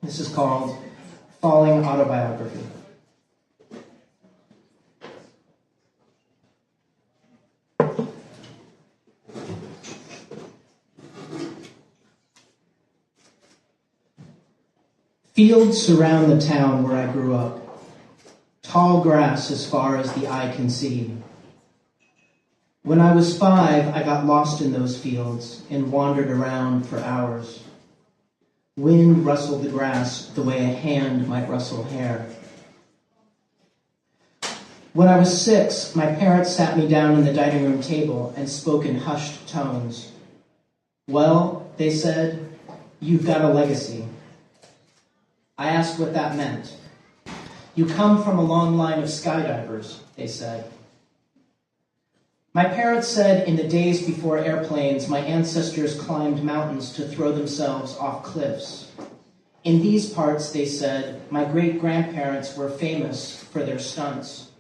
This is called Falling Autobiography. Fields surround the town where I grew up. Tall grass as far as the eye can see. When I was 5, I got lost in those fields and wandered around for hours. Wind rustled the grass the way a hand might rustle hair. When I was 6, my parents sat me down in the dining room table and spoke in hushed tones. "Well," they said, "you've got a legacy." I asked what that meant. "You come from a long line of skydivers," they said. My parents said in the days before airplanes, my ancestors climbed mountains to throw themselves off cliffs. In these parts, they said, my great-grandparents were famous for their stunts.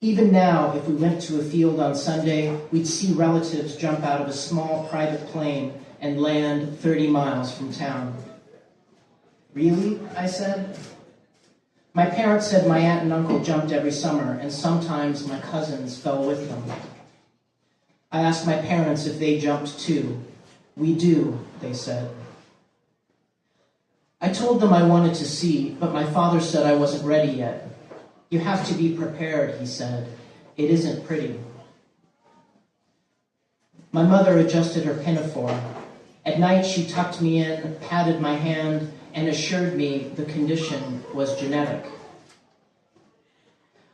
Even now, if we went to a field on Sunday, we'd see relatives jump out of a small private plane and land 30 miles from town. "Really?" I said. My parents said my aunt and uncle jumped every summer, and sometimes my cousins fell with them. I asked my parents if they jumped too. "We do," they said. I told them I wanted to see, but my father said I wasn't ready yet. "You have to be prepared," he said. "It isn't pretty." My mother adjusted her pinafore. At night, she tucked me in, patted my hand, and assured me the condition was genetic.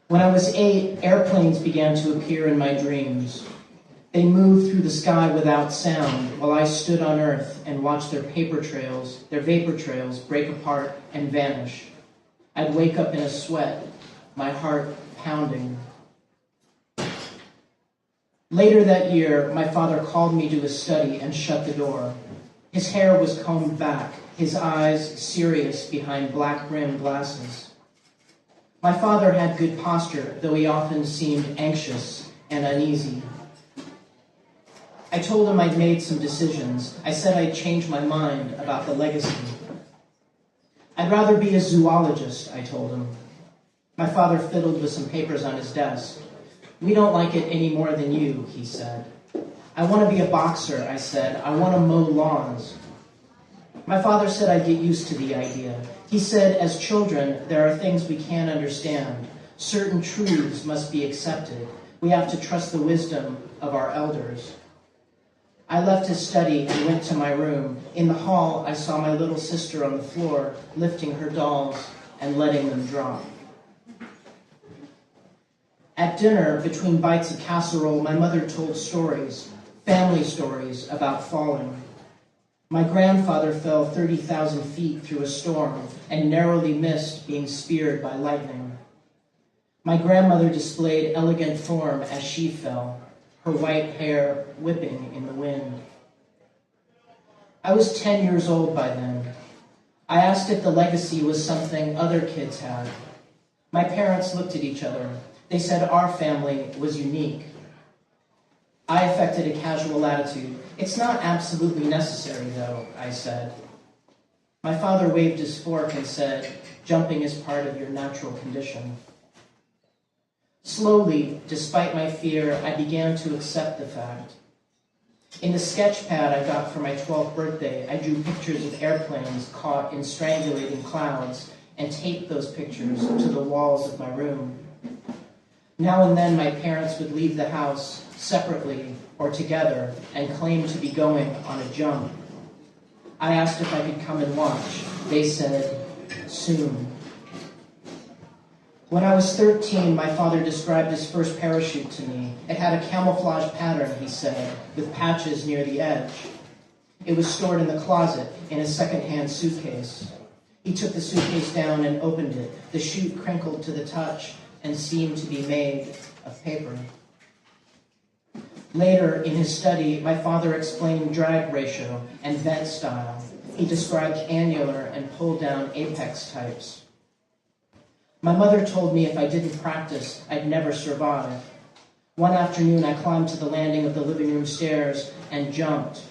When I was 8, airplanes began to appear in my dreams. They moved through the sky without sound while I stood on Earth and watched their vapor trails break apart and vanish. I'd wake up in a sweat, my heart pounding. Later that year, my father called me to his study and shut the door. His hair was combed back, his eyes serious behind black-rimmed glasses. My father had good posture, though he often seemed anxious and uneasy. I told him I'd made some decisions. I said I'd changed my mind about the legacy. "I'd rather be a zoologist," I told him. My father fiddled with some papers on his desk. "We don't like it any more than you," he said. "I want to be a boxer," I said. "I want to mow lawns." My father said I'd get used to the idea. He said, as children, there are things we can't understand. Certain truths must be accepted. We have to trust the wisdom of our elders. I left his study and went to my room. In the hall, I saw my little sister on the floor, lifting her dolls and letting them drop. At dinner, between bites of casserole, my mother told stories, family stories about falling. My grandfather fell 30,000 feet through a storm and narrowly missed being speared by lightning. My grandmother displayed elegant form as she fell, her white hair whipping in the wind. I was 10 years old by then. I asked if the legacy was something other kids had. My parents looked at each other. They said our family was unique. I affected a casual attitude. "It's not absolutely necessary, though," I said. My father waved his fork and said, "Jumping is part of your natural condition." Slowly, despite my fear, I began to accept the fact. In the sketch pad I got for my 12th birthday, I drew pictures of airplanes caught in strangulating clouds and taped those pictures to the walls of my room. Now and then my parents would leave the house separately or together and claim to be going on a jump. I asked if I could come and watch. They said, "Soon." When I was 13, my father described his first parachute to me. It had a camouflage pattern, he said, with patches near the edge. It was stored in the closet in a second-hand suitcase. He took the suitcase down and opened it. The chute crinkled to the touch and seemed to be made of paper. Later, in his study, my father explained drag ratio and vent style. He described annular and pull-down apex types. My mother told me if I didn't practice, I'd never survive. One afternoon, I climbed to the landing of the living room stairs and jumped.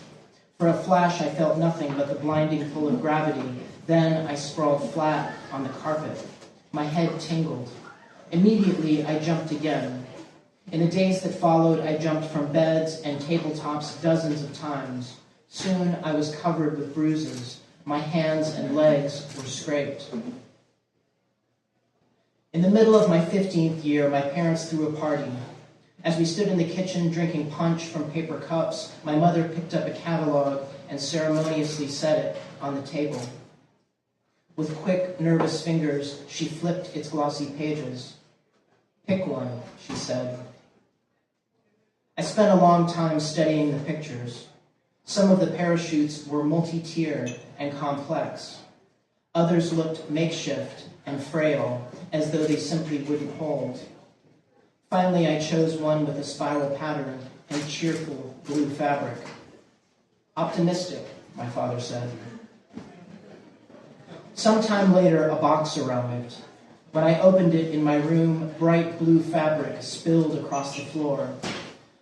For a flash, I felt nothing but the blinding pull of gravity, Then I sprawled flat on the carpet. My head tingled. Immediately, I jumped again. In the days that followed, I jumped from beds and tabletops dozens of times. Soon, I was covered with bruises. My hands and legs were scraped. In the middle of my 15th year, my parents threw a party. As we stood in the kitchen drinking punch from paper cups, my mother picked up a catalog and ceremoniously set it on the table. With quick, nervous fingers, she flipped its glossy pages. "Pick one," she said. I spent a long time studying the pictures. Some of the parachutes were multi-tiered and complex. Others looked makeshift and frail, as though they simply wouldn't hold. Finally, I chose one with a spiral pattern and cheerful blue fabric. "Optimistic," my father said. Sometime later, a box arrived. When I opened it in my room, bright blue fabric spilled across the floor.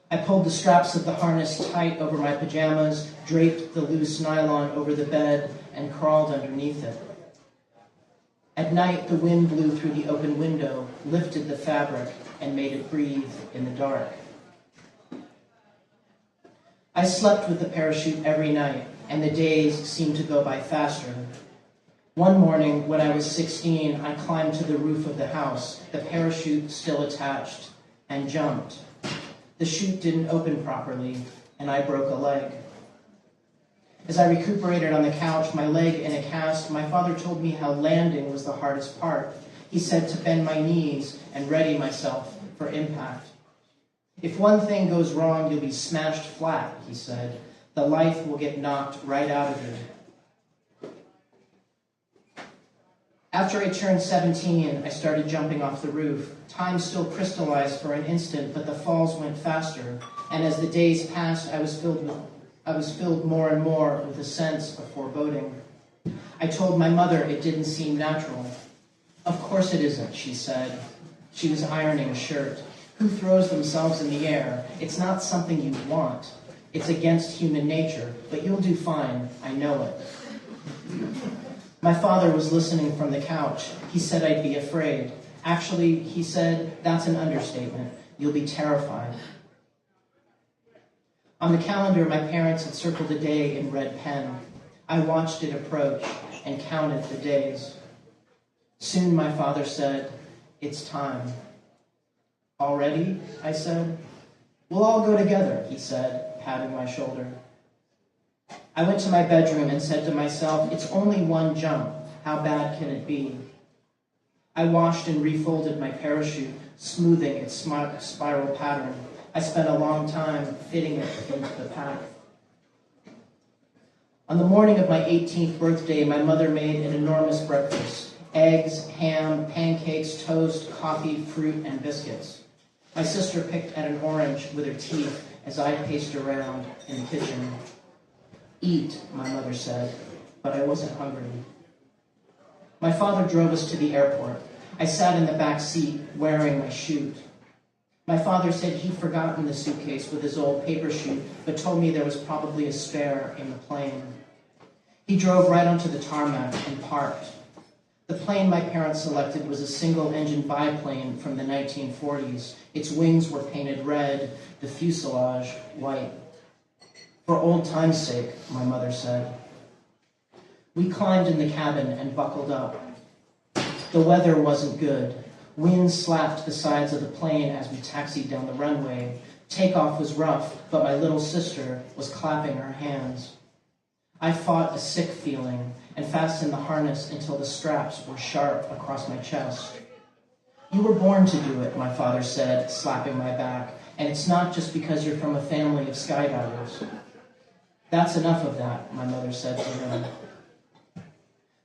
I pulled the straps of the harness tight over my pajamas, draped the loose nylon over the bed, and crawled underneath it. At night, the wind blew through the open window, lifted the fabric, and made it breathe in the dark. I slept with the parachute every night, and the days seemed to go by faster. One morning, when I was 16, I climbed to the roof of the house, the parachute still attached, and jumped. The chute didn't open properly, and I broke a leg. As I recuperated on the couch, my leg in a cast, my father told me how landing was the hardest part. He said to bend my knees and ready myself for impact. "If one thing goes wrong, you'll be smashed flat," he said. "The life will get knocked right out of you." After I turned 17, I started jumping off the roof. Time still crystallized for an instant, but the falls went faster, and as the days passed, I was filled more and more with a sense of foreboding. I told my mother it didn't seem natural. "Of course it isn't," she said. She was ironing a shirt. "Who throws themselves in the air? It's not something you want. It's against human nature, but you'll do fine. I know it." My father was listening from the couch. He said I'd be afraid. Actually, he said, that's an understatement. You'll be terrified. On the calendar, my parents had circled a day in red pen. I watched it approach and counted the days. Soon my father said, "It's time." "Already?" I said. "We'll all go together," he said, patting my shoulder. I went to my bedroom and said to myself, "It's only one jump. How bad can it be?" I washed and refolded my parachute, smoothing its spiral pattern. I spent a long time fitting it into the pack. On the morning of my 18th birthday, my mother made an enormous breakfast. Eggs, ham, pancakes, toast, coffee, fruit, and biscuits. My sister picked at an orange with her teeth as I paced around in the kitchen. "Eat," my mother said, but I wasn't hungry. My father drove us to the airport. I sat in the back seat, wearing my chute. My father said he'd forgotten the suitcase with his old paper chute, but told me there was probably a spare in the plane. He drove right onto the tarmac and parked. The plane my parents selected was a single-engine biplane from the 1940s. Its wings were painted red, the fuselage white. "For old time's sake," my mother said. We climbed in the cabin and buckled up. The weather wasn't good. Wind slapped the sides of the plane as we taxied down the runway. Takeoff was rough, but my little sister was clapping her hands. I fought a sick feeling and fastened the harness until the straps were sharp across my chest. "You were born to do it," my father said, slapping my back, "and it's not just because you're from a family of skydivers." "That's enough of that," my mother said to him.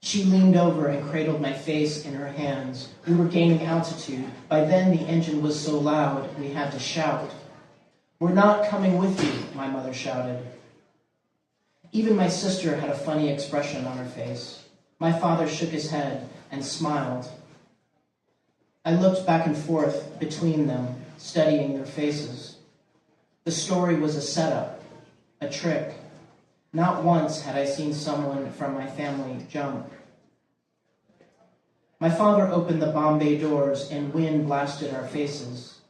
She leaned over and cradled my face in her hands. We were gaining altitude. By then, the engine was so loud, we had to shout. "We're not coming with you," my mother shouted. Even my sister had a funny expression on her face. My father shook his head and smiled. I looked back and forth between them, studying their faces. The story was a setup, a trick. Not once had I seen someone from my family jump. My father opened the Bombay doors and wind blasted our faces.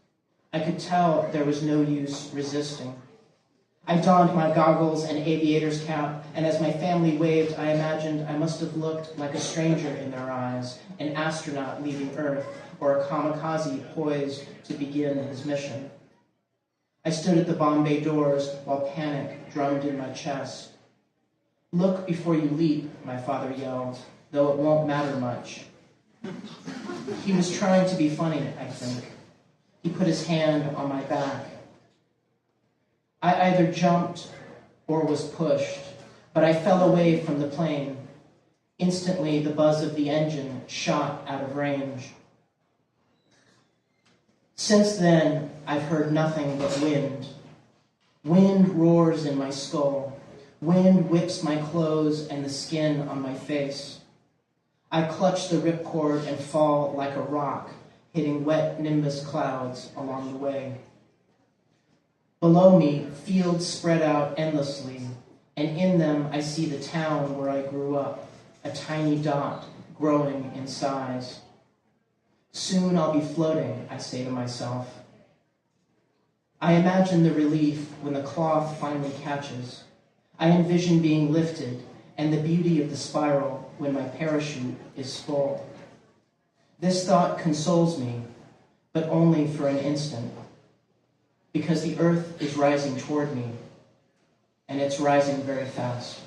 I could tell there was no use resisting. I donned my goggles and aviator's cap, and as my family waved, I imagined I must have looked like a stranger in their eyes, an astronaut leaving Earth, or a kamikaze poised to begin his mission. I stood at the Bombay doors while panic drummed in my chest. "Look before you leap," my father yelled, "though it won't matter much." He was trying to be funny, I think. He put his hand on my back. I either jumped or was pushed, but I fell away from the plane. Instantly, the buzz of the engine shot out of range. Since then, I've heard nothing but wind. Wind roars in my skull. Wind whips my clothes and the skin on my face. I clutch the ripcord and fall like a rock, hitting wet nimbus clouds along the way. Below me, fields spread out endlessly, and in them I see the town where I grew up, a tiny dot growing in size. Soon I'll be floating, I say to myself. I imagine the relief when the cloth finally catches. I envision being lifted and the beauty of the spiral when my parachute is full. This thought consoles me, but only for an instant, because the earth is rising toward me, and it's rising very fast.